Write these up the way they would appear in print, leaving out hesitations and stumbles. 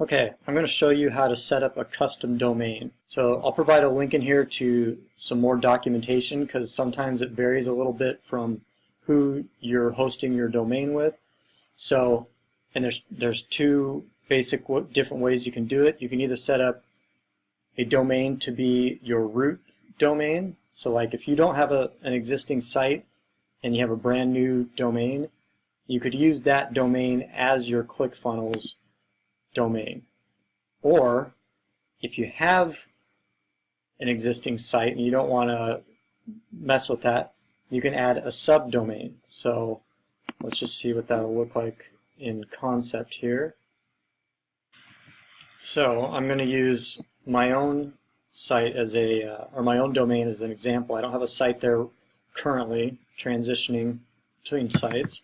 Okay, I'm going to show you how to set up a custom domain. So I'll provide a link in here to some more documentation because sometimes it varies a little bit from who you're hosting your domain with. So, and there's two basic different ways you can do it. You can either set up a domain to be your root domain. So like if you don't have an existing site and you have a brand new domain, you could use that domain as your ClickFunnels domain. Or if you have an existing site and you don't want to mess with that, you can add a subdomain. So let's just see what that'll look like in concept here. So I'm going to use my own site as or my own domain as an example. I don't have a site there currently, transitioning between sites,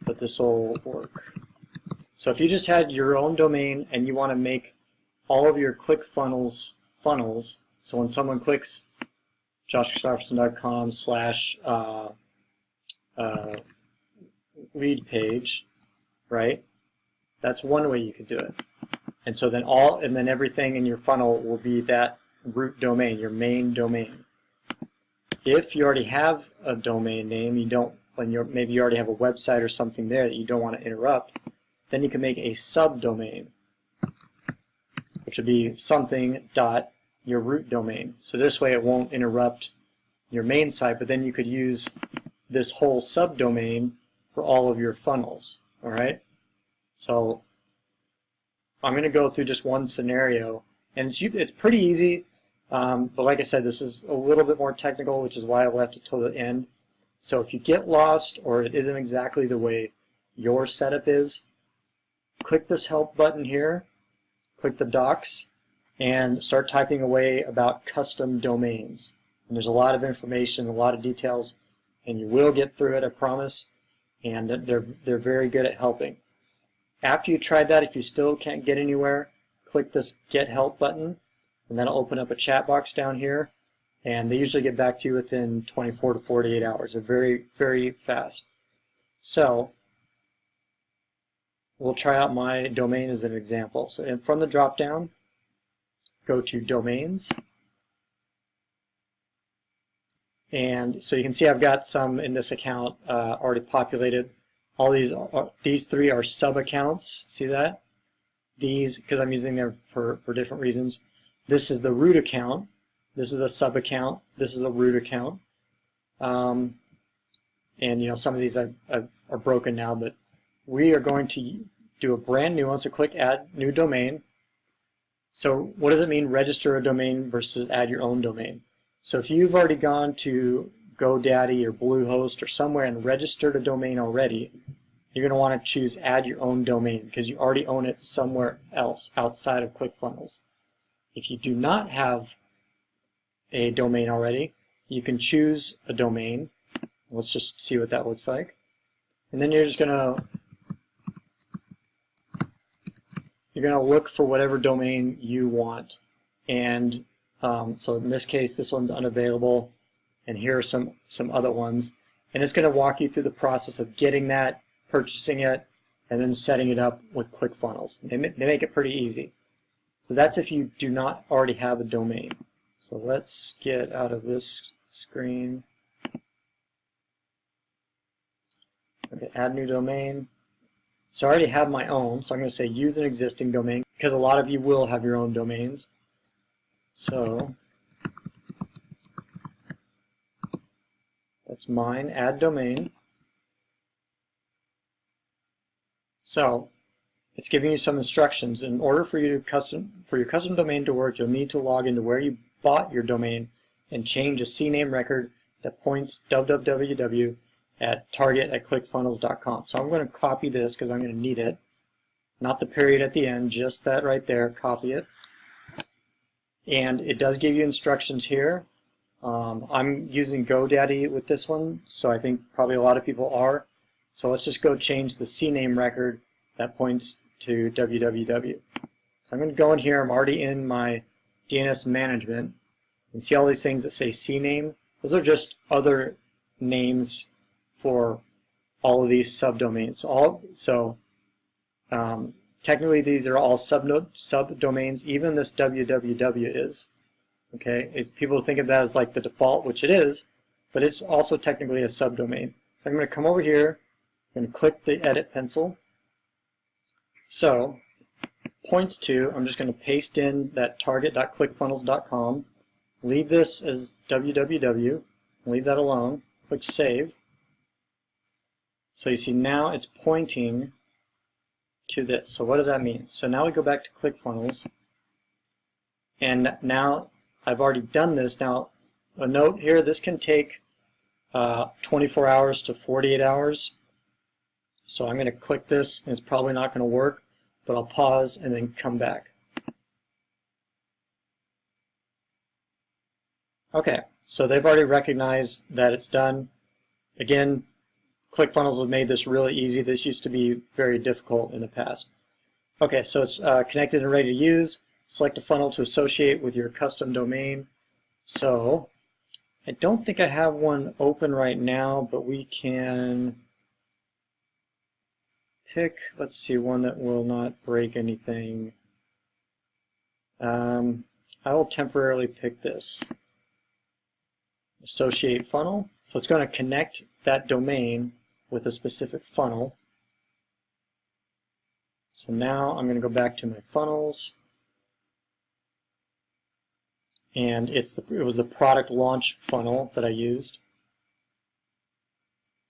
but this will work. So if you just had your own domain and you want to make all of your ClickFunnels funnels, so when someone clicks joshgustafsson.com/lead page, right? That's one way you could do it. And so then everything in your funnel will be that root domain, your main domain. If you already have a domain name, maybe you already have a website or something there that you don't want to interrupt, then you can make a subdomain, which would be something dot your root domain. So this way it won't interrupt your main site, but then you could use this whole subdomain for all of your funnels. All right. So I'm going to go through just one scenario, and it's pretty easy. But like I said, this is a little bit more technical, which is why I left it till the end. So if you get lost or it isn't exactly the way your setup is, click this help button here, click the docs, and start typing away about custom domains. And there's a lot of information, a lot of details, and you will get through it, I promise. And they're very good at helping. After you tried that, if you still can't get anywhere, click this Get Help button, and that'll open up a chat box down here. And they usually get back to you within 24 to 48 hours. They're very, very fast. So we'll try out my domain as an example. So from the drop down, go to Domains. And so you can see I've got some in this account already populated. All these three are sub accounts. See that? These, because I'm using them for different reasons. This is the root account. This is a sub account. This is a root account. And some of these are broken now, but we are going to do a brand new one. So click Add New Domain. So what does it mean register a domain versus add your own domain? So if you've already gone to GoDaddy or Bluehost or somewhere and registered a domain already, you're going to want to choose Add Your Own Domain because you already own it somewhere else outside of ClickFunnels. If you do not have a domain already, you can choose a domain. Let's just see what that looks like. And then you're going to look for whatever domain you want. And so in this case, this one's unavailable. And here are some other ones. And it's going to walk you through the process of getting that, purchasing it, and then setting it up with ClickFunnels. They make it pretty easy. So that's if you do not already have a domain. So let's get out of this screen. Okay, add new domain. So I already have my own, so I'm going to say use an existing domain because a lot of you will have your own domains. So that's mine, add domain. So it's giving you some instructions. In order for your custom domain to work, you'll need to log into where you bought your domain and change a CNAME record that points www at target@clickfunnels.com. So I'm going to copy this because I'm going to need it. Not the period at the end, just that right there, copy it. And it does give you instructions here. I'm using GoDaddy with this one, so I think probably a lot of people are. So let's just go change the CNAME record that points to www. So I'm going to go in here. I'm already in my DNS management. And see all these things that say CNAME? Those are just other names for all of these subdomains. technically these are all subdomains, even this www is. Okay, people think of that as like the default, which it is, but it's also technically a subdomain. So I'm going to come over here, I'm going to click the edit pencil. So points to, I'm just going to paste in that target.clickfunnels.com, leave this as www, leave that alone, click save. So you see now it's pointing to this. So what does that mean? So now we go back to ClickFunnels, and now I've already done this. Now a note here, this can take 24 hours to 48 hours. So I'm going to click this, and it's probably not going to work, but I'll pause and then come back. Okay, so they've already recognized that it's done. Again, ClickFunnels has made this really easy. This used to be very difficult in the past. Okay, so it's connected and ready to use. Select a funnel to associate with your custom domain. So I don't think I have one open right now, but we can pick, let's see, one that will not break anything. I will temporarily pick this. Associate funnel. So it's going to connect that domain with a specific funnel. So now I'm going to go back to my funnels, and it was the product launch funnel that I used.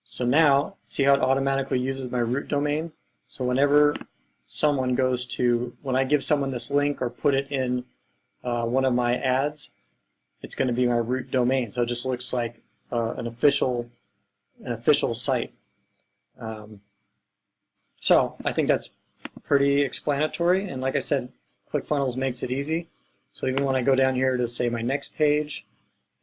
So now, see how it automatically uses my root domain? So whenever someone goes to, when I give someone this link or put it in one of my ads, it's going to be my root domain. So it just looks like an official site. So I think that's pretty explanatory, and like I said, ClickFunnels makes it easy. So even when I go down here to say my next page,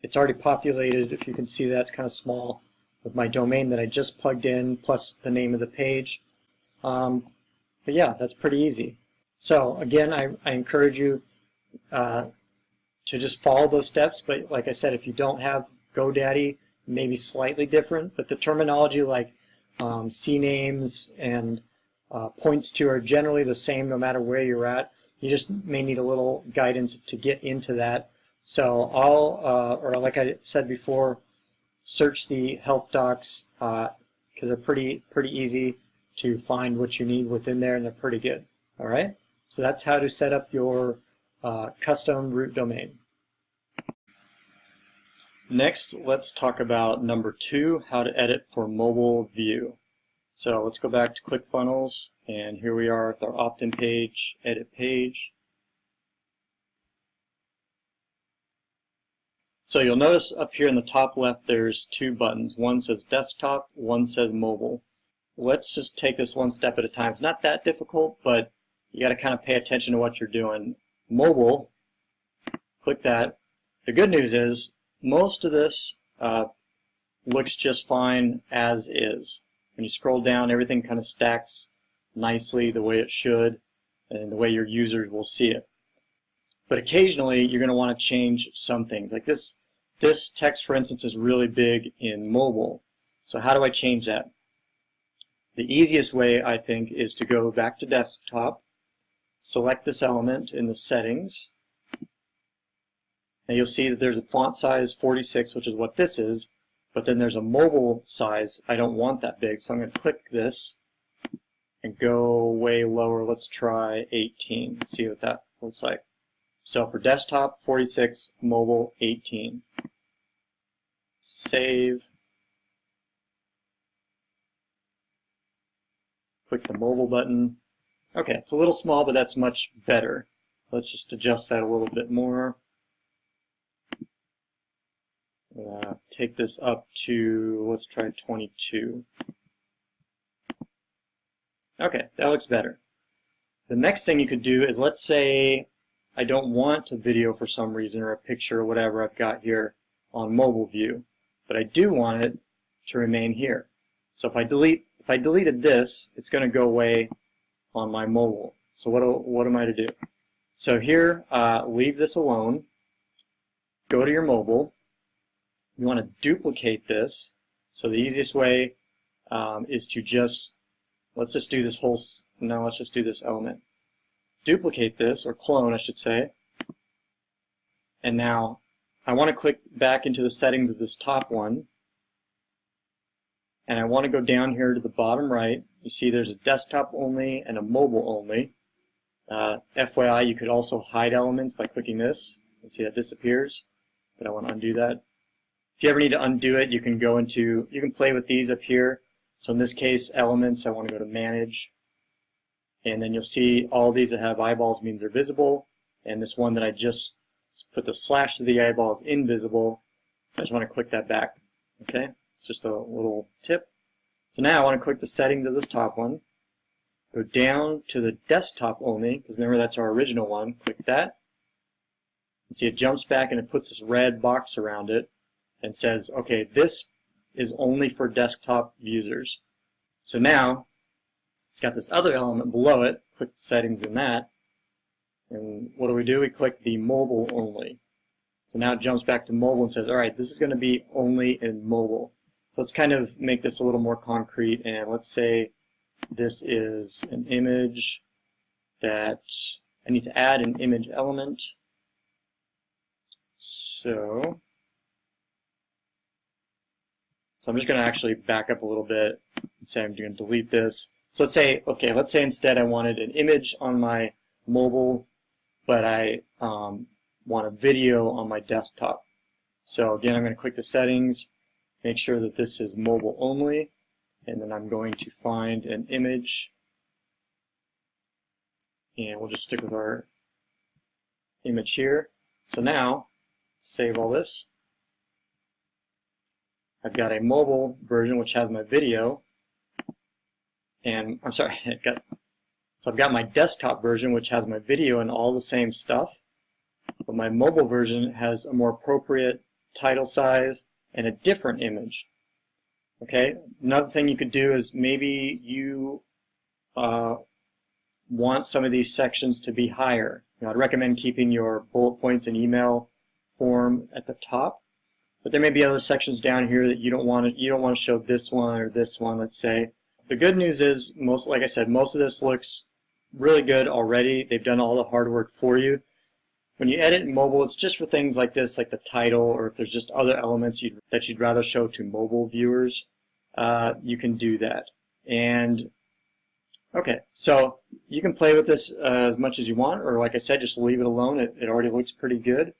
it's already populated. If you can see that, it's kind of small with my domain that I just plugged in plus the name of the page. But yeah, that's pretty easy. So again, I encourage you to just follow those steps, but like I said, if you don't have GoDaddy, maybe slightly different, but the terminology like CNAMEs and points to are generally the same no matter where you're at. You just may need a little guidance to get into that. So or like I said before, search the help docs because they're pretty easy to find what you need within there, and they're pretty good. All right, so that's how to set up your custom root domain. Next, let's talk about number 2, how to edit for mobile view. So let's go back to ClickFunnels, and here we are with our opt-in page, edit page. So you'll notice up here in the top left there's 2 buttons. One says desktop, one says mobile. Let's just take this one step at a time. It's not that difficult, but you got to kind of pay attention to what you're doing. Mobile, click that. The good news is most of this looks just fine as is. When you scroll down, everything kind of stacks nicely the way it should and the way your users will see it. But occasionally you're going to want to change some things. Like this text, for instance, is really big in mobile. So how do I change that? The easiest way, I think, is to go back to desktop, select this element in the settings, and you'll see that there's a font size 46, which is what this is, but then there's a mobile size. I don't want that big, so I'm going to click this and go way lower. Let's try 18, see what that looks like. So for desktop, 46, mobile, 18. Save. Click the mobile button. Okay, it's a little small, but that's much better. Let's just adjust that a little bit more. Take this up to, let's try 22. Okay, that looks better. The next thing you could do is, let's say I don't want a video for some reason, or a picture or whatever I've got here on mobile view, but I do want it to remain here. So if I deleted this, it's going to go away on my mobile. So what am I to do? So here, leave this alone. Go to your mobile. You want to duplicate this. So the easiest way is to just let's just do this whole, no, let's just do this element. Duplicate this, or clone I should say, and now I want to click back into the settings of this top one, and I want to go down here to the bottom right. You see there's a desktop only and a mobile only. FYI, you could also hide elements by clicking this. You see that disappears, but I want to undo that. If you ever need to undo it, you can go into, you can play with these up here. So in this case, elements, I want to go to manage, and then you'll see all these that have eyeballs means they're visible, and this one that I just put the slash to the eyeball is invisible, so I just want to click that back. Okay, it's just a little tip. So now I want to click the settings of this top one, go down to the desktop only, because remember that's our original one, click that, and see it jumps back and it puts this red box around it and says, okay, this is only for desktop users. So now it's got this other element below it, click settings in that, and what do? We click the mobile only. So now it jumps back to mobile and says, alright, this is going to be only in mobile. So let's kind of make this a little more concrete, and let's say this is an image that I need to add an image element. So I'm just going to actually back up a little bit and say I'm going to delete this. So let's say, okay, let's say instead I wanted an image on my mobile, but I want a video on my desktop. So again, I'm going to click the settings, make sure that this is mobile only, and then I'm going to find an image, and we'll just stick with our image here. So now, save all this. I've got a mobile version which has my video, and I'm sorry, I've got my desktop version which has my video and all the same stuff, but my mobile version has a more appropriate title size and a different image. Okay, another thing you could do is maybe you want some of these sections to be higher. I'd recommend keeping your bullet points and email form at the top, but there may be other sections down here that you don't want to show this one or this one, let's say. The good news is, like I said, most of this looks really good already. They've done all the hard work for you. When you edit in mobile, it's just for things like this, like the title, or if there's just other elements that you'd rather show to mobile viewers, you can do that. And okay, so you can play with this as much as you want, or like I said, just leave it alone. It already looks pretty good.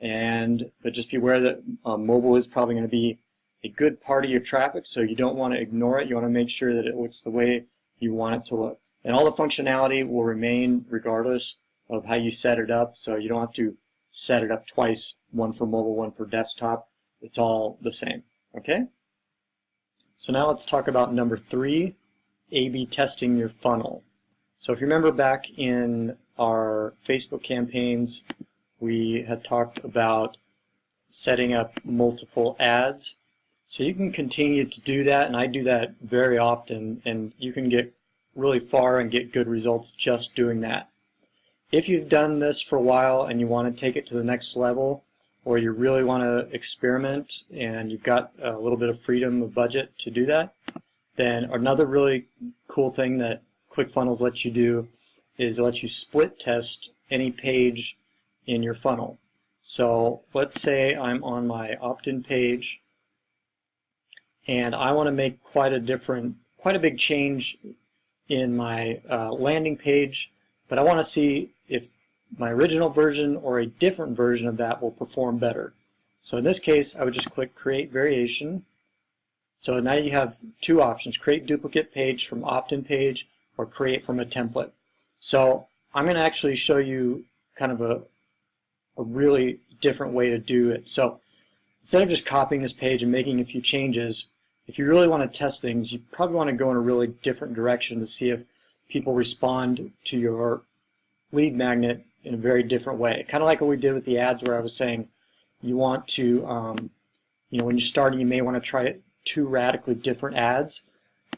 But just be aware that mobile is probably going to be a good part of your traffic, so you don't want to ignore it. You want to make sure that it looks the way you want it to look. And all the functionality will remain regardless of how you set it up, so you don't have to set it up twice, one for mobile, one for desktop. It's all the same. Okay? So now let's talk about number 3, A/B testing your funnel. So if you remember back in our Facebook campaigns, we had talked about setting up multiple ads. So you can continue to do that, and I do that very often, and you can get really far and get good results just doing that. If you've done this for a while and you want to take it to the next level, or you really want to experiment and you've got a little bit of freedom of budget to do that, then another really cool thing that ClickFunnels lets you do is it lets you split test any page in your funnel. So let's say I'm on my opt-in page and I want to make quite a big change in my landing page, but I want to see if my original version or a different version of that will perform better. So in this case, I would just click Create Variation. So now you have two options, create duplicate page from opt-in page or create from a template. So I'm going to actually show you kind of a really different way to do it. So instead of just copying this page and making a few changes, if you really want to test things, you probably want to go in a really different direction to see if people respond to your lead magnet in a very different way. Kind of like what we did with the ads, where I was saying you want to, when you're starting, you may want to try 2 radically different ads.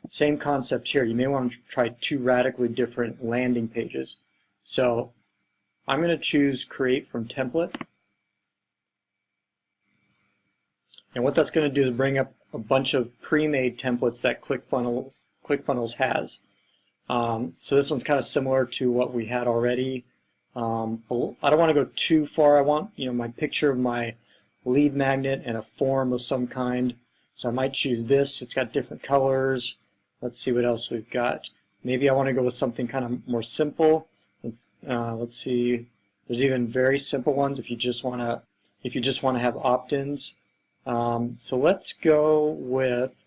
Same concept here. You may want to try 2 radically different landing pages. So I'm going to choose Create from Template. And what that's going to do is bring up a bunch of pre-made templates that ClickFunnels has. So this one's kind of similar to what we had already. I don't want to go too far. I want, my picture of my lead magnet and a form of some kind. So I might choose this. It's got different colors. Let's see what else we've got. Maybe I want to go with something kind of more simple. Let's see. There's even very simple ones if you just want to have opt-ins. So let's go with,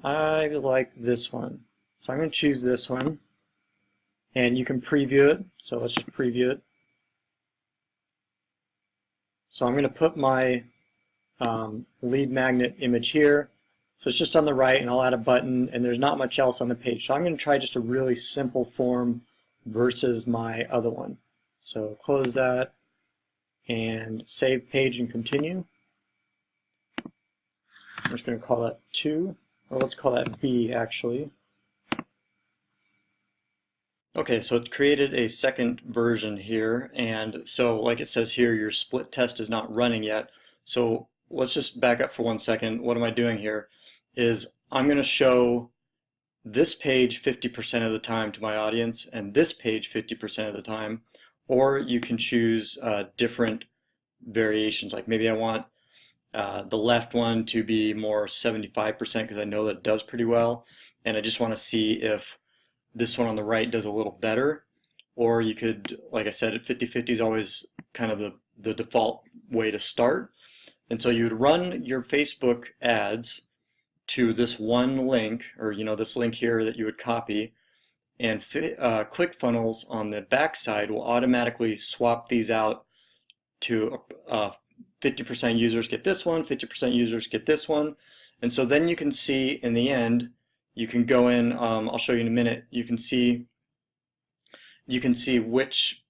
I like this one. So I'm going to choose this one, and you can preview it. So let's just preview it. So I'm going to put my lead magnet image here. So it's just on the right, and I'll add a button, and there's not much else on the page. So I'm going to try just a really simple form versus my other one. So close that and save page and continue. I'm just going to call that 2, or let's call that B actually. Okay, so it's created a second version here, and so like it says here, your split test is not running yet. So let's just back up for 1 second. What am I doing here is I'm going to show this page 50% of the time to my audience and this page 50% of the time, or you can choose different variations. Like maybe I want the left one to be more 75% because I know that it does pretty well, and I just want to see if this one on the right does a little better. Or you could, like I said, 50-50 is always kind of the default way to start. And so you would run your Facebook ads to this one link, or this link here that you would copy, and ClickFunnels on the back side will automatically swap these out to 50% users get this one, 50% users get this one. And so then you can see in the end, you can go in, I'll show you in a minute, you can see which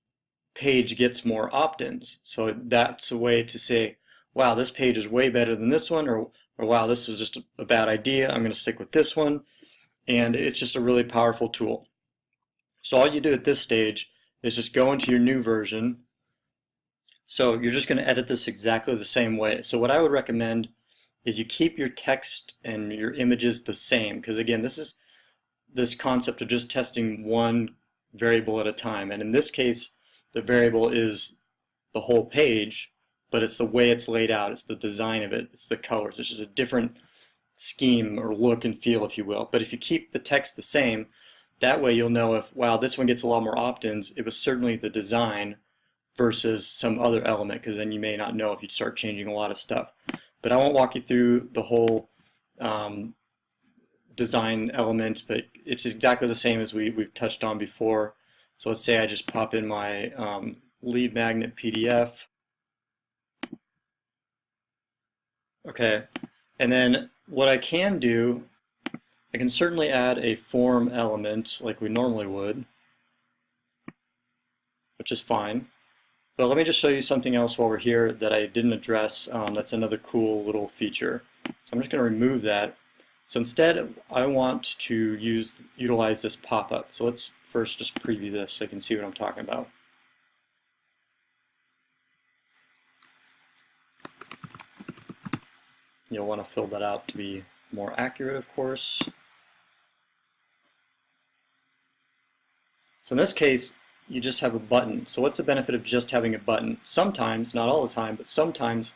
page gets more opt-ins. So that's a way to say, wow, this page is way better than this one, or wow, this is just a bad idea, I'm going to stick with this one. And it's just a really powerful tool. So all you do at this stage is just go into your new version. So you're just going to edit this exactly the same way. So what I would recommend is you keep your text and your images the same, because again, this is this concept of just testing one variable at a time. And in this case, the variable is the whole page, but it's the way it's laid out, it's the design of it, it's the colors. It's just a different scheme or look and feel, if you will. But if you keep the text the same, that way you'll know if, wow, this one gets a lot more opt-ins, it was certainly the design versus some other element, because then you may not know if you start changing a lot of stuff. But I won't walk you through the whole design elements, but it's exactly the same as we've touched on before. So let's say I just pop in my lead magnet PDF. Okay, and then what I can do, I can certainly add a form element like we normally would, which is fine. But let me just show you something else while we're here that I didn't address. That's another cool little feature. So I'm just going to remove that. So instead, I want to utilize this pop-up. So let's first just preview this so you can see what I'm talking about. You'll want to fill that out to be more accurate, of course. So in this case, you just have a button. So what's the benefit of just having a button? Sometimes, not all the time, but sometimes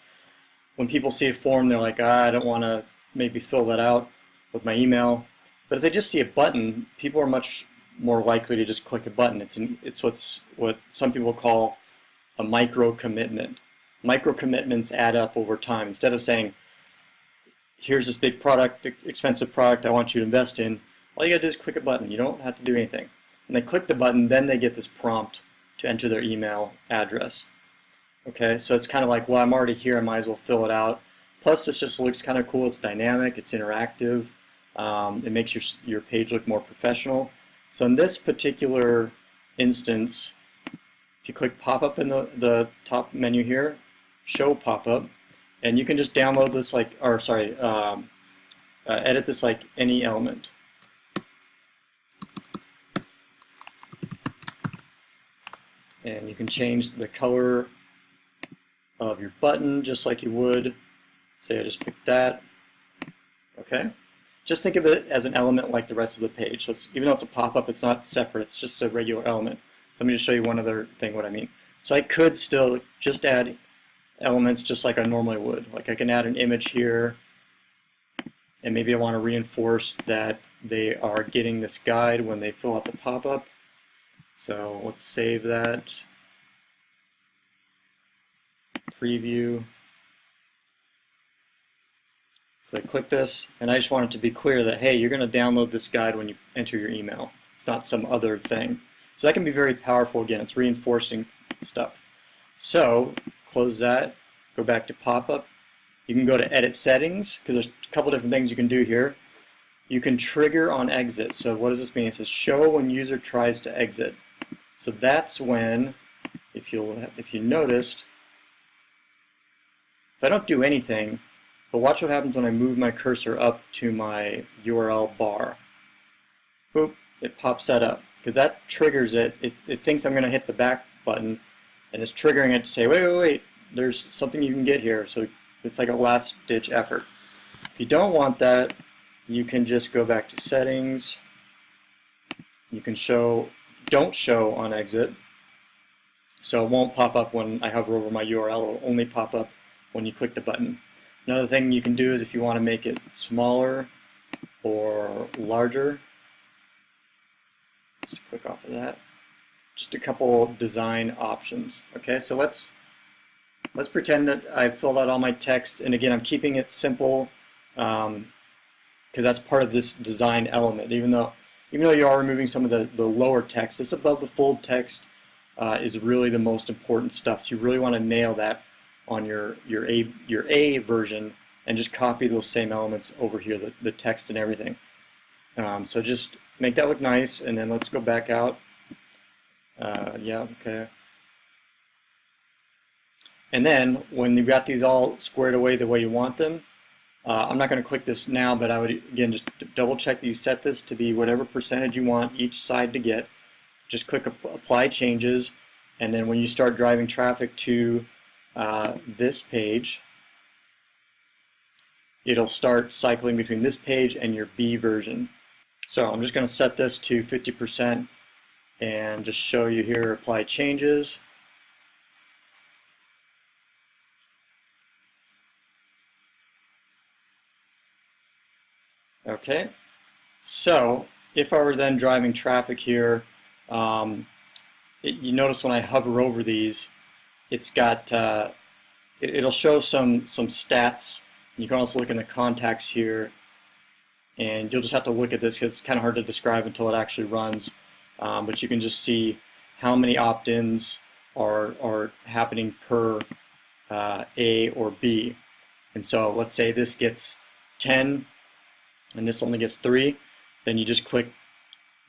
when people see a form, they're like, I don't want to maybe fill that out with my email. But if they just see a button, people are much more likely to just click a button. It's what some people call a micro commitment. Micro commitments add up over time. Instead of saying, here's this big product, expensive product I want you to invest in, all you gotta do is click a button. You don't have to do anything. When they click the button, then they get this prompt to enter their email address. Okay, so it's kind of like, well, I'm already here, I might as well fill it out. Plus, this just looks kind of cool. It's dynamic, it's interactive. It makes your page look more professional. So in this particular instance, if you click pop-up in the top menu here, show pop-up, and you can just download this edit this like any element. And you can change the color of your button just like you would. Say I just picked that. Okay. just think of it as an element like the rest of the page. So even though it's a pop-up, it's not separate, it's just a regular element. So let me just show you one other thing what I mean. So I could still just add elements just like I normally would. Like I can add an image here, and maybe I want to reinforce that they are getting this guide when they fill out the pop-up. So let's save that, preview. So I click this, and I just want it to be clear that, hey, you're going to download this guide when you enter your email. It's not some other thing. So that can be very powerful. Again, it's reinforcing stuff. So close that, go back to pop-up. You can go to edit settings, because there's a couple different things you can do here. You can trigger on exit. So what does this mean? It says show when user tries to exit. So that's when, if you noticed, if I don't do anything, but watch what happens when I move my cursor up to my URL bar. Boop, it pops that up. Because that triggers it. It thinks I'm going to hit the back button, and it's triggering it to say, wait, there's something you can get here. So it's like a last-ditch effort. If you don't want that, you can just go back to settings. You can don't show on exit. So it won't pop up when I hover over my URL. It will only pop up when you click the button. Another thing you can do is if you want to make it smaller or larger, let's click off of that. Just a couple design options. Okay, so let's pretend that I've filled out all my text, and again, I'm keeping it simple because that's part of this design element. Even though you are removing some of the lower text, this above the fold text is really the most important stuff. So you really want to nail that on your A version, and just copy those same elements over here, the text and everything. So just make that look nice, and then let's go back out. Yeah, okay. And then when you've got these all squared away the way you want them, I'm not going to click this now, but I would again just double check that you set this to be whatever percentage you want each side to get. Just click apply changes, and then when you start driving traffic to this page, it'll start cycling between this page and your B version. So I'm just going to set this to 50% and just show you here apply changes. Okay, so if I were then driving traffic here, you notice when I hover over these, it's got it'll show some stats. You can also look in the contacts here, and you'll just have to look at this because it's kind of hard to describe until it actually runs. But you can just see how many opt-ins are happening per A or B. And so let's say this gets 10 and this only gets 3, then you just click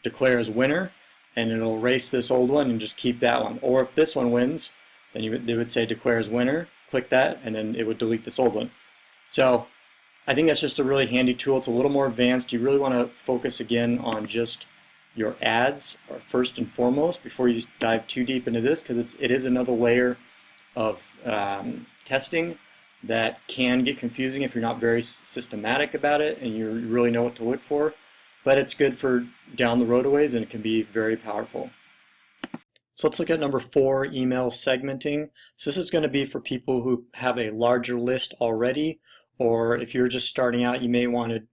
declare as winner, and it'll erase this old one and just keep that one. Or if this one wins, then they would say declare as winner, click that, and then it would delete this old one. So I think that's just a really handy tool. It's a little more advanced. You really want to focus again on just your ads first and foremost before you dive too deep into this, because it is another layer of testing that can get confusing if you're not very systematic about it and you really know what to look for. But it's good for down the road a ways, and it can be very powerful. So let's look at number 4, email segmenting. So this is going to be for people who have a larger list already, or if you're just starting out, you may want to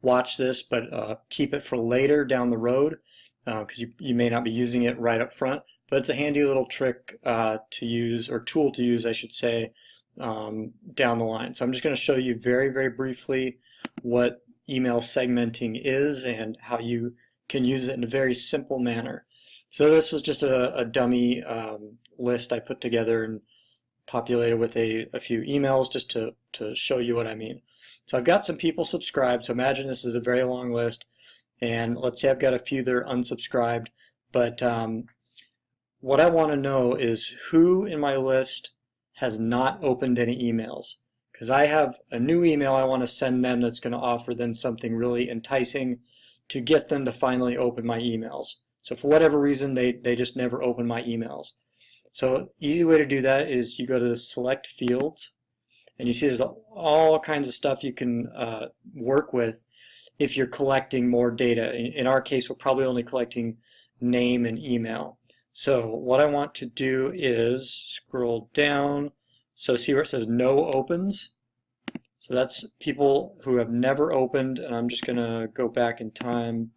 watch this, but keep it for later down the road because you may not be using it right up front. But it's a handy little trick to use, or tool to use, I should say, down the line. So I'm just going to show you very, very briefly what email segmenting is and how you can use it in a very simple manner. So this was just a dummy list I put together and populated with a few emails just to show you what I mean. So I've got some people subscribed, so imagine this is a very long list, and let's say I've got a few that are unsubscribed, but what I want to know is who in my list has not opened any emails, because I have a new email I want to send them that's going to offer them something really enticing to get them to finally open my emails. So for whatever reason, they just never open my emails. So easy way to do that is you go to the select fields, and you see there's all kinds of stuff you can work with. if you're collecting more data. In our case, we're probably only collecting name and email. So what I want to do is scroll down. So see where it says no opens? So that's people who have never opened, and I'm just going to go back in time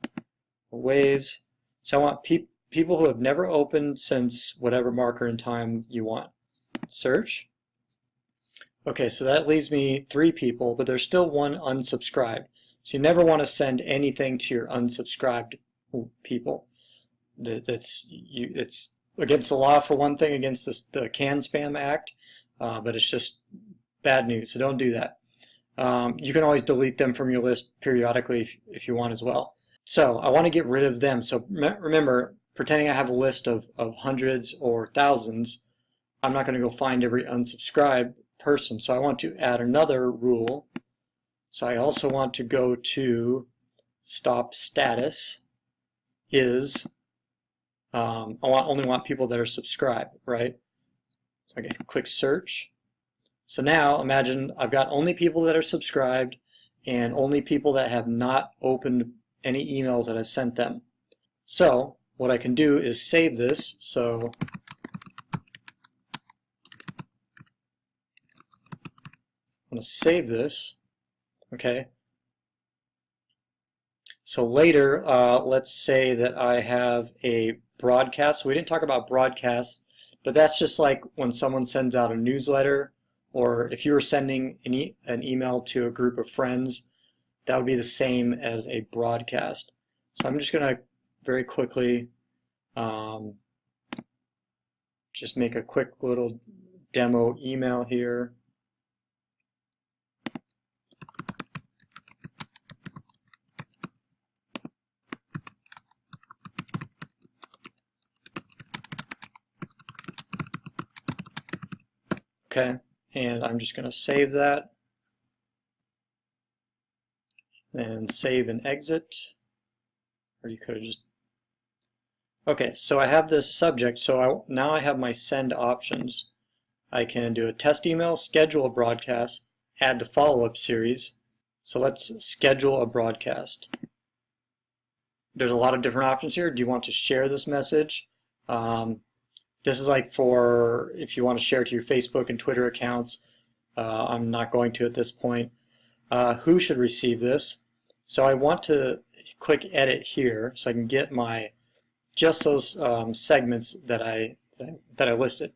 a ways. So I want people who have never opened since whatever marker in time you want. Search. Okay, so that leaves me 3 people, but there's still 1 unsubscribed. So you never want to send anything to your unsubscribed people. It's against the law for one thing, against the CAN Spam Act, but it's just bad news, so don't do that. You can always delete them from your list periodically if you want as well. So I want to get rid of them. So remember, pretending I have a list of hundreds or thousands, I'm not going to go find every unsubscribed person. So I want to add another rule. So I also want to go to stop status is, I only want people that are subscribed, right? So I can click search. So now imagine I've got only people that are subscribed and only people that have not opened any emails that I've sent them. So what I can do is save this. So I'm going to save this. Okay. So later, let's say that I have a broadcast. So we didn't talk about broadcasts, but that's just like when someone sends out a newsletter, or if you were sending an email to a group of friends, that would be the same as a broadcast. So I'm just going to very quickly just make a quick little demo email here. Okay, and I'm just going to save that, and save and exit, or you could have just... Okay, so I have this subject, so now I have my send options. I can do a test email, schedule a broadcast, add to follow-up series. So let's schedule a broadcast. There's a lot of different options here. Do you want to share this message? This is like for if you want to share to your Facebook and Twitter accounts. I'm not going to at this point. Who should receive this? So I want to click edit here so I can get my just those segments that I listed.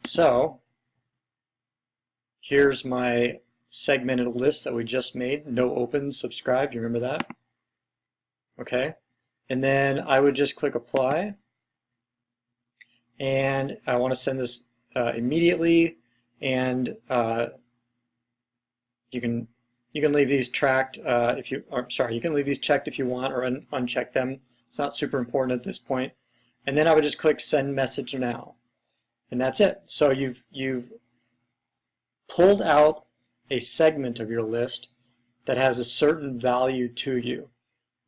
So here's my segmented list that we just made. No open, subscribe. Do you remember that? Okay. And then I would just click apply. And I want to send this immediately, and you can leave these tracked if you you can leave these checked if you want, or uncheck them. It's not super important at this point. And then I would just click send message now, and that's it. So you've pulled out a segment of your list that has a certain value to you.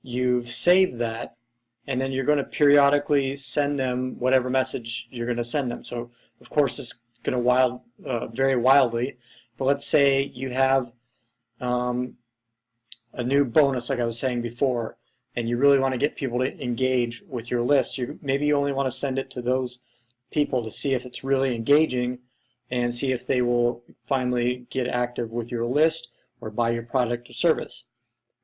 You've saved that, and then you're going to periodically send them whatever message you're going to send them. So of course it's going to vary wildly, but let's say you have a new bonus, like I was saying before, and you really want to get people to engage with your list. Maybe you only want to send it to those people to see if it's really engaging and see if they will finally get active with your list or buy your product or service.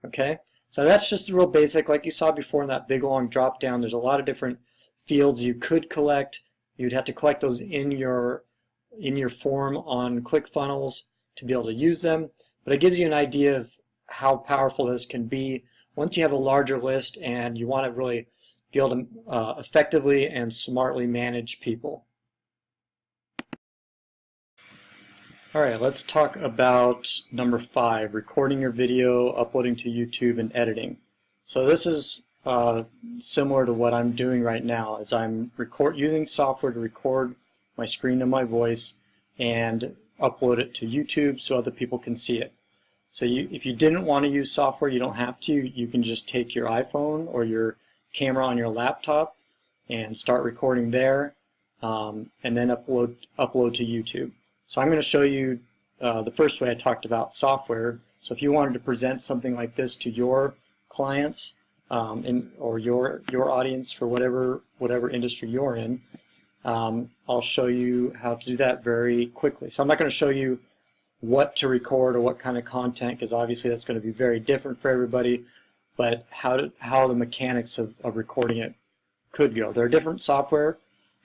Okay? So that's just the real basic, like you saw before in that big long drop down. There's a lot of different fields you could collect. You'd have to collect those in your form on ClickFunnels to be able to use them. But it gives you an idea of how powerful this can be once you have a larger list and you want to really be able to effectively and smartly manage people. All right, let's talk about number 5, recording your video, uploading to YouTube, and editing. So this is similar to what I'm doing right now, as I'm using software to record my screen and my voice and upload it to YouTube so other people can see it. So if you didn't want to use software, you don't have to. You can just take your iPhone or your camera on your laptop and start recording there, and then upload to YouTube. So I'm going to show you the first way I talked about software. So if you wanted to present something like this to your clients or your audience for whatever industry you're in, I'll show you how to do that very quickly. So I'm not going to show you what to record or what kind of content, because obviously that's going to be very different for everybody, but how the mechanics of recording it could go. There are different software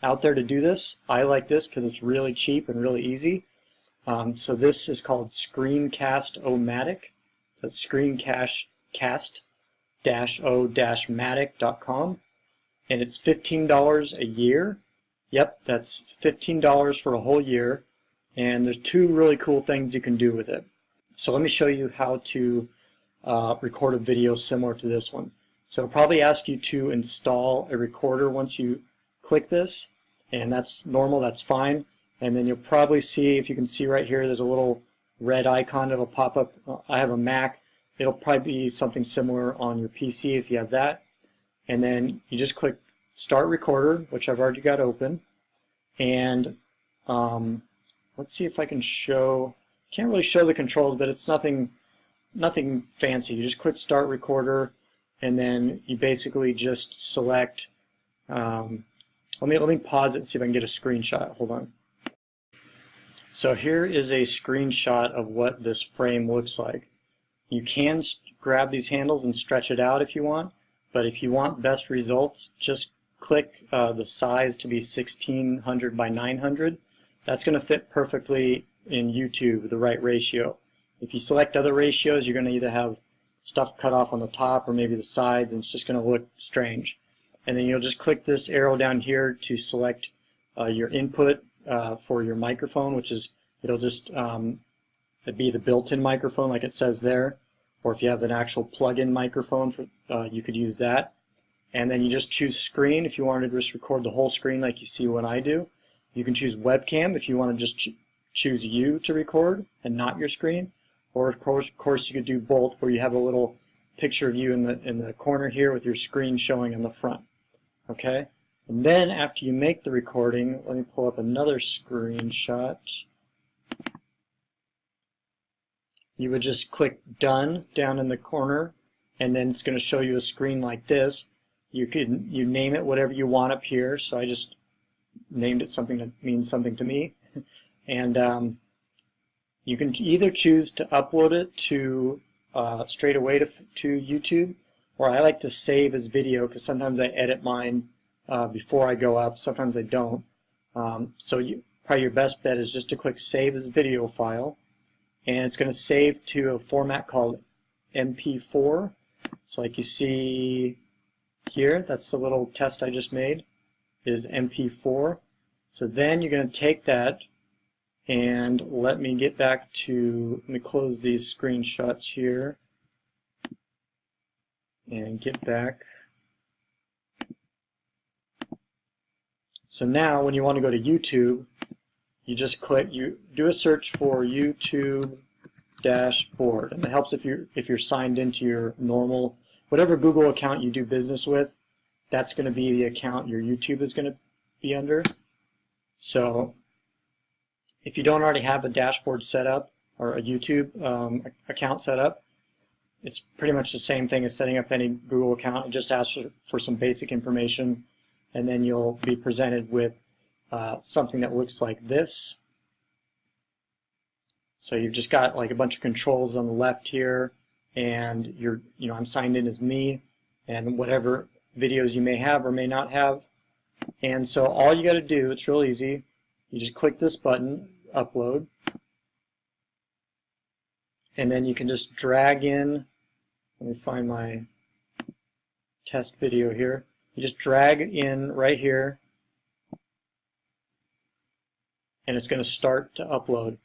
out there to do this. I like this because it's really cheap and really easy. So this is called Screencast-O-Matic. So it's screencast-o-matic.com, and it's $15 a year. Yep, that's $15 for a whole year, and there's two really cool things you can do with it. So let me show you how to record a video similar to this one. So it'll probably ask you to install a recorder once you click this, and that's normal, that's fine. And then you'll probably see, if you can see right here, there's a little red icon that'll pop up. I have a Mac. It'll probably be something similar on your PC if you have that. And then you just click Start Recorder, which I've already got open. And let's see if I can show. Can't really show the controls, but it's nothing fancy. You just click Start Recorder, and then you basically just select. Let me pause it and see if I can get a screenshot. Hold on. So here is a screenshot of what this frame looks like. You can grab these handles and stretch it out if you want, but if you want best results, just click the size to be 1600 by 900. That's going to fit perfectly in YouTube, the right ratio. If you select other ratios, you're going to either have stuff cut off on the top or maybe the sides, and it's just going to look strange. And then you'll just click this arrow down here to select your input for your microphone, which is, it'll just be the built-in microphone like it says there, or if you have an actual plug-in microphone, you could use that. And then you just choose screen if you wanted to just record the whole screen like you see when I do. You can choose webcam if you want to just choose you to record and not your screen, or of course you could do both, where you have a little picture of you in the corner here with your screen showing in the front. Okay, and then after you make the recording, let me pull up another screenshot. You would just click Done down in the corner, and then it's going to show you a screen like this. You name it whatever you want up here. So I just named it something that means something to me, and you can either choose to upload it to straight away to YouTube, or I like to save as video because sometimes I edit mine before I go up. Sometimes I don't. So probably your best bet is just to click Save as Video File, and it's going to save to a format called MP4. So like you see here, that's the little test I just made, is MP4. So then you're going to take that, and let me close these screenshots here and get back. So now when you want to go to YouTube, you just do a search for YouTube dashboard, and it helps if you're signed into your normal, whatever Google account you do business with, that's going to be the account your YouTube is going to be under. So if you don't already have a dashboard set up or a YouTube account set up, it's pretty much the same thing as setting up any Google account. It just asks for some basic information, and then you'll be presented with something that looks like this. So you've just got like a bunch of controls on the left here, and I'm signed in as me, and whatever videos you may have or may not have. And so all you got to do, it's real easy. You just click this button, Upload, and then you can just drag in. Let me find my test video here. You just drag in right here, and it's going to start to upload.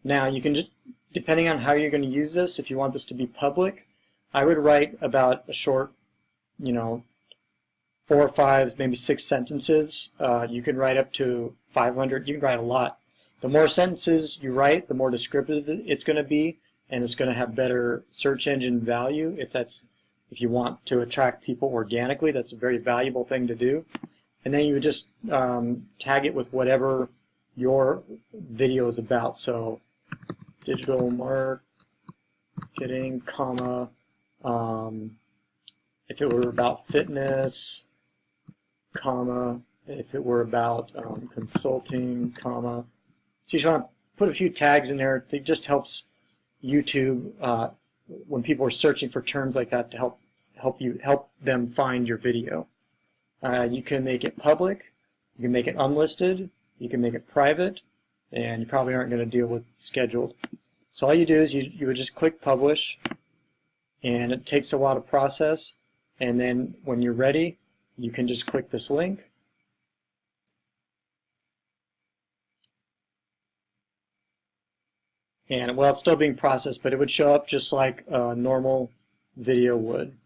Now you can just, depending on how you're going to use this, if you want this to be public, I would write about a short, 4 or 5, maybe 6 sentences. You can write up to 500. You can write a lot. The more sentences you write, the more descriptive it's going to be, and it's going to have better search engine value. If you want to attract people organically, that's a very valuable thing to do. And then you would just tag it with whatever your video is about. So digital marketing, comma, if it were about fitness, comma, if it were about consulting, comma. So you just want to put a few tags in there. It just helps YouTube when people are searching for terms like that to help them find your video. You can make it public, you can make it unlisted, you can make it private, and you probably aren't going to deal with scheduled. So all you do is you would just click publish, and it takes a while to process, and then when you're ready, you can just click this link. And well, it's still being processed, but it would show up just like a normal video would.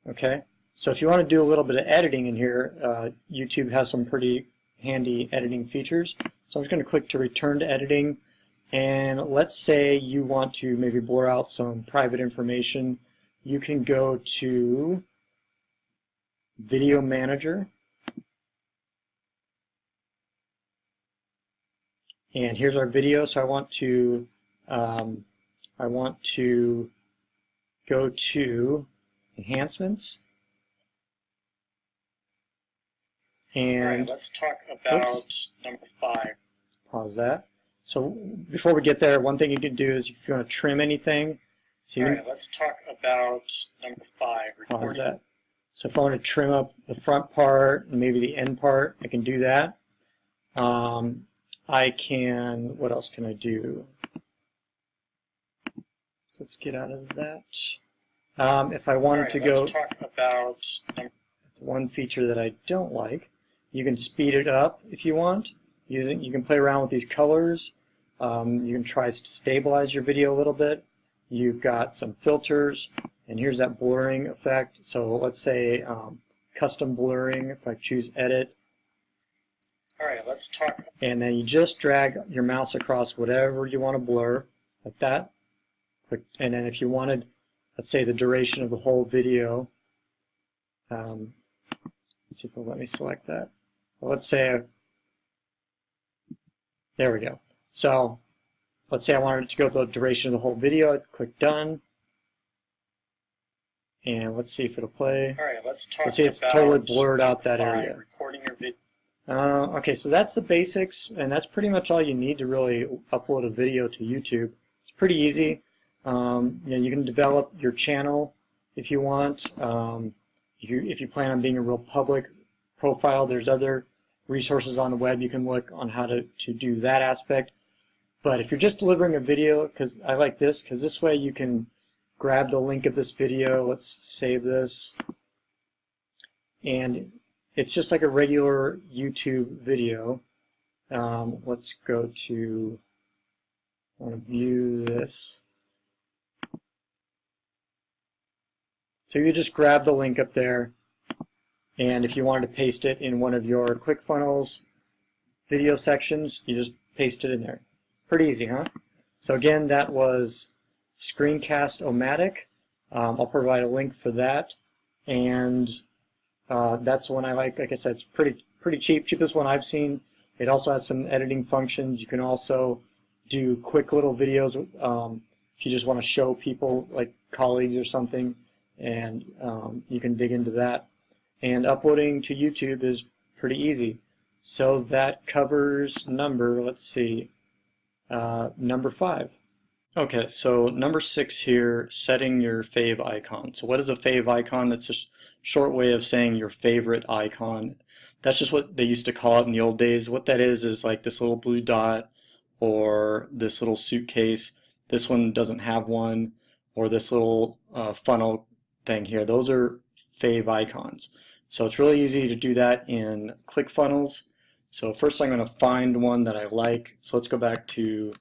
Okay, so if you want to do a little bit of editing in here, YouTube has some pretty handy editing features. So I'm just going to click to return to editing, and let's say you want to maybe blur out some private information. You can go to Video Manager, and here's our video. So I want to go to Enhancements, and all right, let's talk about number 5. Pause that. So before we get there, one thing you can do is if you want to trim anything, so you all right, let's talk about number 5. Pause that. So if I want to trim up the front part and maybe the end part, I can do that. I can, what else can I do? So let's get out of that. If I wanted to go, let's talk about, that's one feature that I don't like. You can speed it up if you want. You can play around with these colors. You can try to stabilize your video a little bit. You've got some filters, and here's that blurring effect. So let's say custom blurring, if I choose edit. All right, let's talk. And then you just drag your mouse across whatever you want to blur, like that. Click, and then if you wanted, let's say the duration of the whole video, let's see if it'll let me select that. Well, let's say, there we go. So let's say I wanted it to go the duration of the whole video. I'd click done. And let's see if it'll play. All right, let's talk so see, it's totally blurred out that area. Recording your video. Okay, so that's the basics, and that's pretty much all you need to really upload a video to YouTube. It's pretty easy. You can develop your channel if you want. If you plan on being a real public profile, there's other resources on the web you can look on how to do that aspect. But if you're just delivering a video, because I like this, because this way you can grab the link of this video. Let's save this, and it's just like a regular YouTube video. Let's go to, I want to view this. So you just grab the link up there, and if you wanted to paste it in one of your ClickFunnels video sections, you just paste it in there. Pretty easy, huh? So again, that was Screencast-O-Matic. I'll provide a link for that, and that's one I like. Like I said, it's pretty cheap, cheapest one I've seen. It also has some editing functions. You can also do quick little videos if you just want to show people, like colleagues or something, and you can dig into that. And uploading to YouTube is pretty easy. So that covers number, let's see, number 5. Okay, so number 6 here, setting your fave icon. So what is a fave icon? That's a short way of saying your favorite icon. That's just what they used to call it in the old days. What that is like this little blue dot, or this little suitcase. This one doesn't have one, or this little funnel thing here. Those are fave icons. So it's really easy to do that in ClickFunnels. So first I'm going to find one that I like. So let's go back to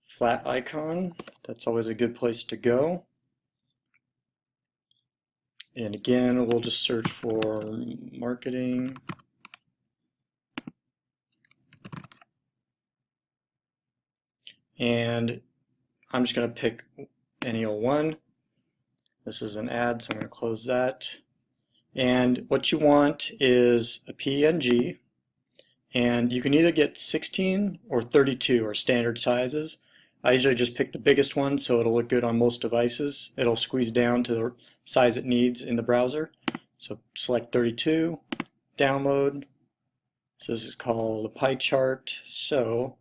flat icon. That's always a good place to go. And again, we'll just search for marketing. And I'm just going to pick any old one. This is an ad, so I'm going to close that. And what you want is a PNG, and you can either get 16 or 32 or standard sizes. I usually just pick the biggest one so it'll look good on most devices. It'll squeeze down to the size it needs in the browser. So select 32, download. So this is called a pie chart. So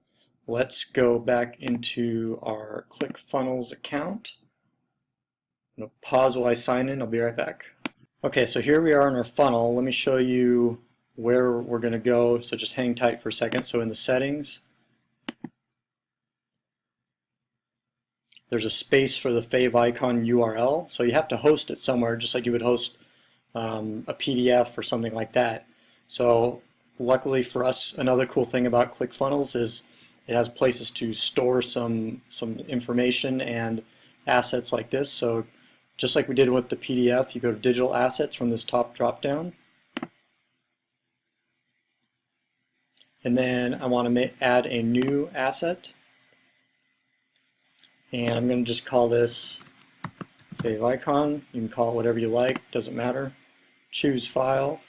let's go back into our ClickFunnels account. I'm going to pause while I sign in. I'll be right back. Okay, so here we are in our funnel. Let me show you where we're going to go. So just hang tight for a second. So in the settings, there's a space for the favicon URL. So you have to host it somewhere, just like you would host a PDF or something like that. So luckily for us, another cool thing about ClickFunnels is it has places to store some information and assets like this. So just like we did with the PDF, you go to digital assets from this top drop down. And then I want to add a new asset. And I'm going to just call this favicon. You can call it whatever you like, doesn't matter. Choose file.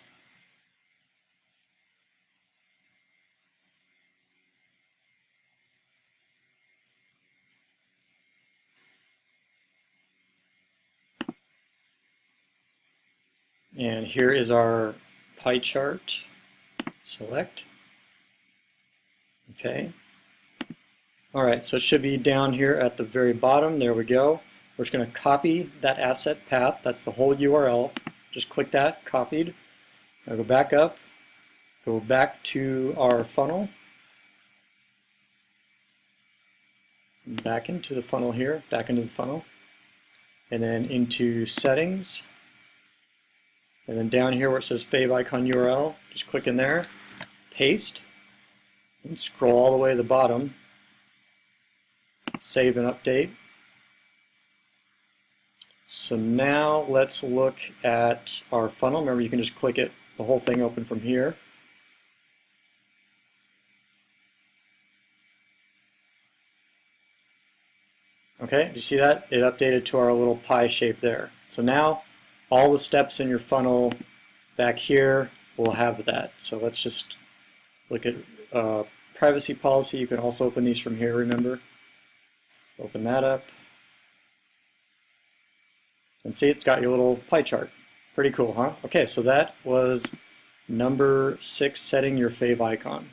And here is our pie chart. Select. Okay. Alright, so it should be down here at the very bottom. There we go. We're just going to copy that asset path. That's the whole URL. Just click that, copied. Now go back up, go back to our funnel, back into the funnel here, back into the funnel, and then into settings, and then down here where it says favicon URL, just click in there, paste, and scroll all the way to the bottom, save and update. So now let's look at our funnel. Remember, you can just click it, the whole thing open from here. Okay, do you see that? It updated to our little pie shape there. So now all the steps in your funnel back here will have that. So let's just look at privacy policy. You can also open these from here, remember. Open that up. And see, it's got your little pie chart. Pretty cool, huh? Okay, so that was number 6, setting your favicon.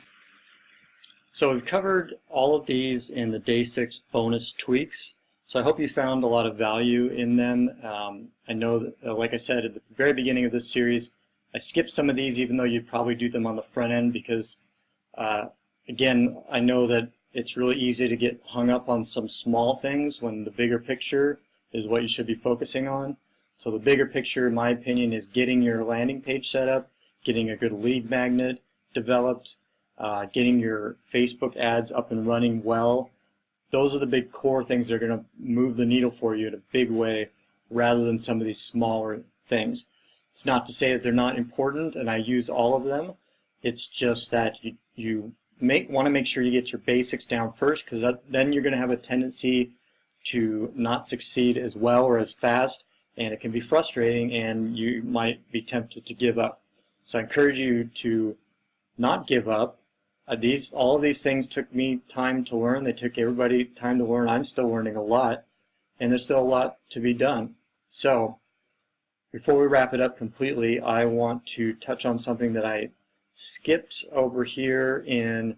So we've covered all of these in the day 6 bonus tweaks. So I hope you found a lot of value in them. I know that, like I said at the very beginning of this series, I skipped some of these even though you'd probably do them on the front end because, again, I know that it's really easy to get hung up on some small things when the bigger picture is what you should be focusing on. So the bigger picture, in my opinion, is getting your landing page set up, getting a good lead magnet developed, getting your Facebook ads up and running well. Those are the big core things that are going to move the needle for you in a big way rather than some of these smaller things. It's not to say that they're not important, and I use all of them. It's just that you want to make sure you get your basics down first, because then you're going to have a tendency to not succeed as well or as fast, and it can be frustrating and you might be tempted to give up. So I encourage you to not give up. All of these things took me time to learn. They took everybody time to learn. I'm still learning a lot, and there's still a lot to be done. So before we wrap it up completely, I want to touch on something that I skipped over here in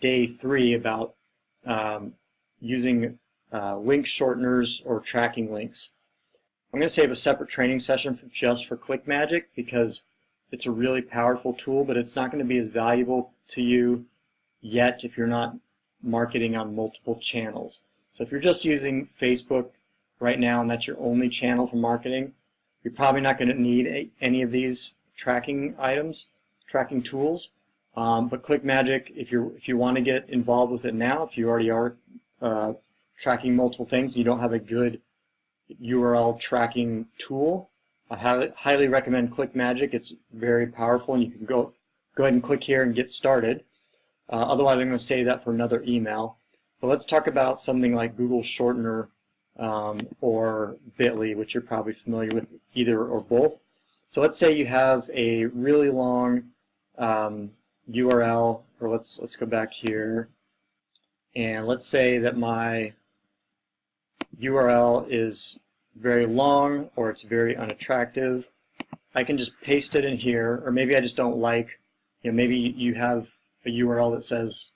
day 3 about using link shorteners or tracking links. I'm going to save a separate training session just for ClickMagick because it's a really powerful tool, but it's not going to be as valuable to you yet if you're not marketing on multiple channels. So if you're just using Facebook right now and that's your only channel for marketing, you're probably not going to need any of these tracking tools. But ClickMagick, if you want to get involved with it now, if you already are tracking multiple things, you don't have a good URL tracking tool, I highly recommend ClickMagick. It's very powerful, and you can go ahead and click here and get started. Otherwise, I'm going to save that for another email. But let's talk about something like Google Shortener or Bitly, which you're probably familiar with, either or both. So let's say you have a really long URL, or let's go back here. and let's say that my URL is very long or it's very unattractive, I can just paste it in here. Or maybe I just don't like, maybe you have a URL that says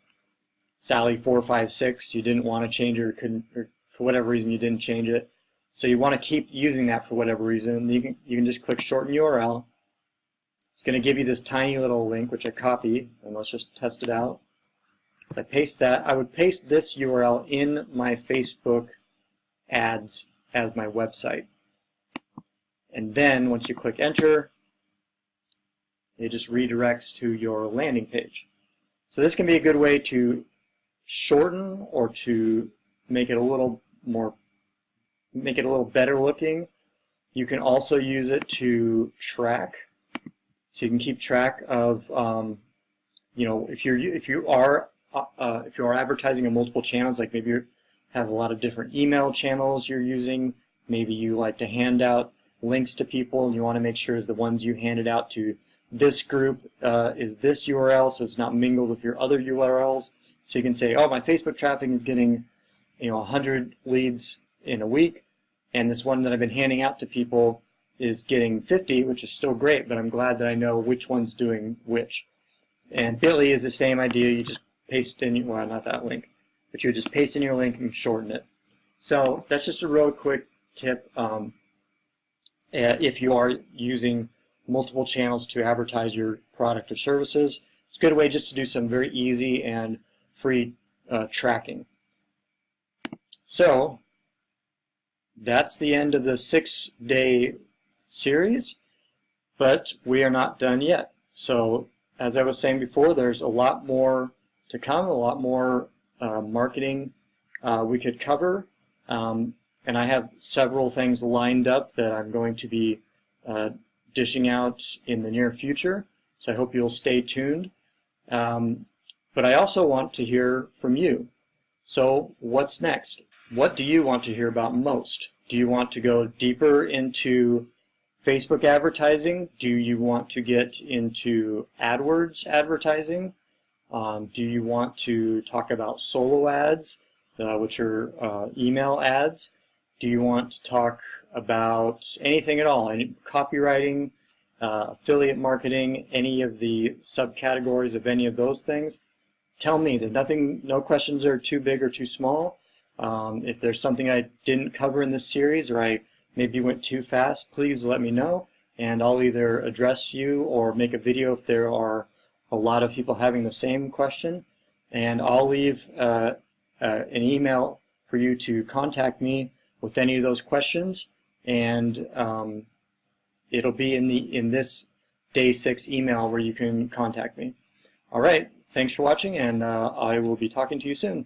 Sally456, you didn't want to change it, or couldn't, or for whatever reason you didn't change it, so you want to keep using that for whatever reason. You can just click shorten URL. It's going to give you this tiny little link, which I copy, and let's just test it out. So I paste that. I would paste this URL in my Facebook ads as my website. And then once you click enter, it just redirects to your landing page. So this can be a good way to shorten or to make it a little better looking. You can also use it to track. So you can keep track of, if you are advertising on multiple channels, like maybe you have a lot of different email channels you're using. Maybe you like to hand out links to people, and you want to make sure the ones you handed out to this group is this URL, so it's not mingled with your other URLs. So you can say, oh, my Facebook traffic is getting 100 leads in a week, and this one that I've been handing out to people is getting 50, which is still great, but I'm glad that I know which one's doing which. And Bitly is the same idea. You just paste in, well, not that link, but you just paste in your link and shorten it. So that's just a real quick tip. If you are using multiple channels to advertise your product or services, it's a good way just to do some very easy and free tracking. So that's the end of the 6-day series, but we are not done yet. So as I was saying before, there's a lot more to come, a lot more marketing we could cover, and I have several things lined up that I'm going to be dishing out in the near future, so I hope you'll stay tuned. But I also want to hear from you. So what's next? What do you want to hear about most? Do you want to go deeper into Facebook advertising? Do you want to get into AdWords advertising? Do you want to talk about solo ads, which are email ads? Do you want to talk about anything at all? Any copywriting, affiliate marketing, any of the subcategories of any of those things? Tell me that no questions are too big or too small. If there's something I didn't cover in this series, or I maybe went too fast, please let me know, and I'll either address you or make a video if there are a lot of people having the same question. And I'll leave an email for you to contact me with any of those questions, and it'll be in this day 6 email where you can contact me. All right, thanks for watching, and I will be talking to you soon.